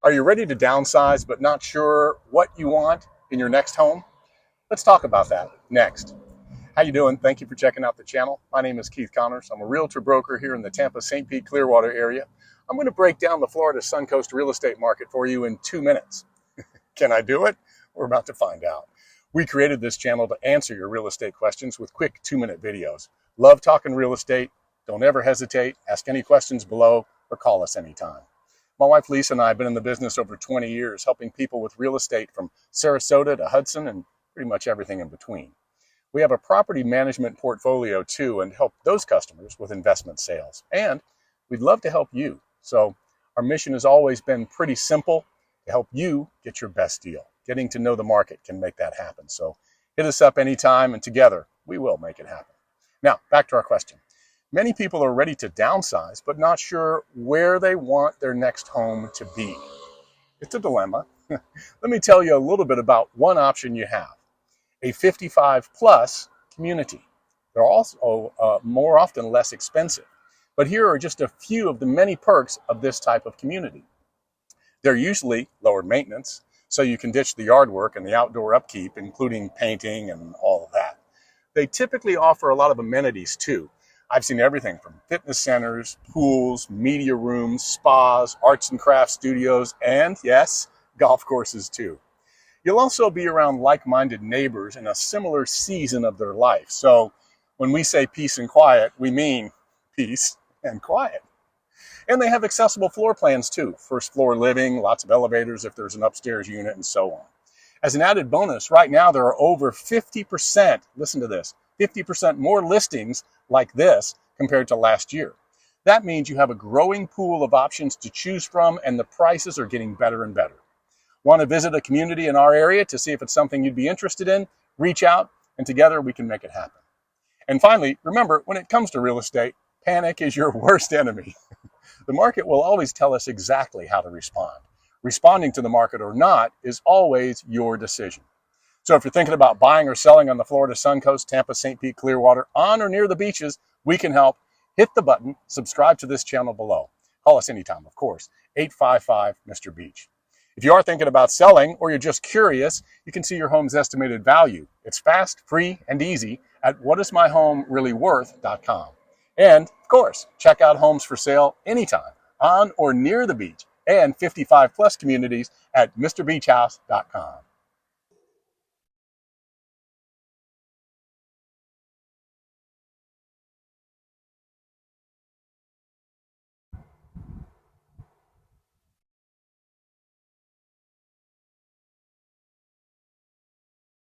Are you ready to downsize but not sure what you want in your next home? Let's talk about that next. How you doing? Thank you for checking out the channel. My name is Keith Connors. I'm a realtor broker here in the Tampa, St. Pete, Clearwater area. I'm going to break down the Florida Suncoast real estate market for you in 2 minutes. Can I do it? We're about to find out. We created this channel to answer your real estate questions with quick 2-minute videos. Love talking real estate. Don't ever hesitate. Ask any questions below or call us anytime. My wife Lisa and I have been in the business over 20 years, helping people with real estate from Sarasota to Hudson and pretty much everything in between. We have a property management portfolio too and help those customers with investment sales. And we'd love to help you. So our mission has always been pretty simple: to help you get your best deal. Getting to know the market can make that happen. So hit us up anytime and together we will make it happen. Now, back to our question. Many people are ready to downsize, but not sure where they want their next home to be. It's a dilemma. Let me tell you a little bit about one option you have: a 55 plus community. They're also more often less expensive. But here are just a few of the many perks of this type of community. They're usually lower maintenance, so you can ditch the yard work and the outdoor upkeep, including painting and all of that. They typically offer a lot of amenities too. I've seen everything from fitness centers, pools, media rooms, spas, arts and crafts studios, and yes, golf courses too. You'll also be around like-minded neighbors in a similar season of their life. So when we say peace and quiet, we mean peace and quiet. And they have accessible floor plans too. First floor living, lots of elevators if there's an upstairs unit, and so on. As an added bonus, right now there are over 50%, listen to this, 50% more listings like this compared to last year. That means you have a growing pool of options to choose from, and the prices are getting better and better. Want to visit a community in our area to see if it's something you'd be interested in? Reach out, and together we can make it happen. And finally, remember, when it comes to real estate, panic is your worst enemy. The market will always tell us exactly how to respond. Responding to the market or not is always your decision. So if you're thinking about buying or selling on the Florida Suncoast, Tampa, St. Pete, Clearwater, on or near the beaches, we can help. Hit the button, subscribe to this channel below. Call us anytime, of course, 855-Mr. Beach. If you are thinking about selling or you're just curious, you can see your home's estimated value. It's fast, free, and easy at whatismyhomereallyworth.com. And, of course, check out homes for sale anytime on or near the beach and 55 plus communities at mrbeachhouse.com.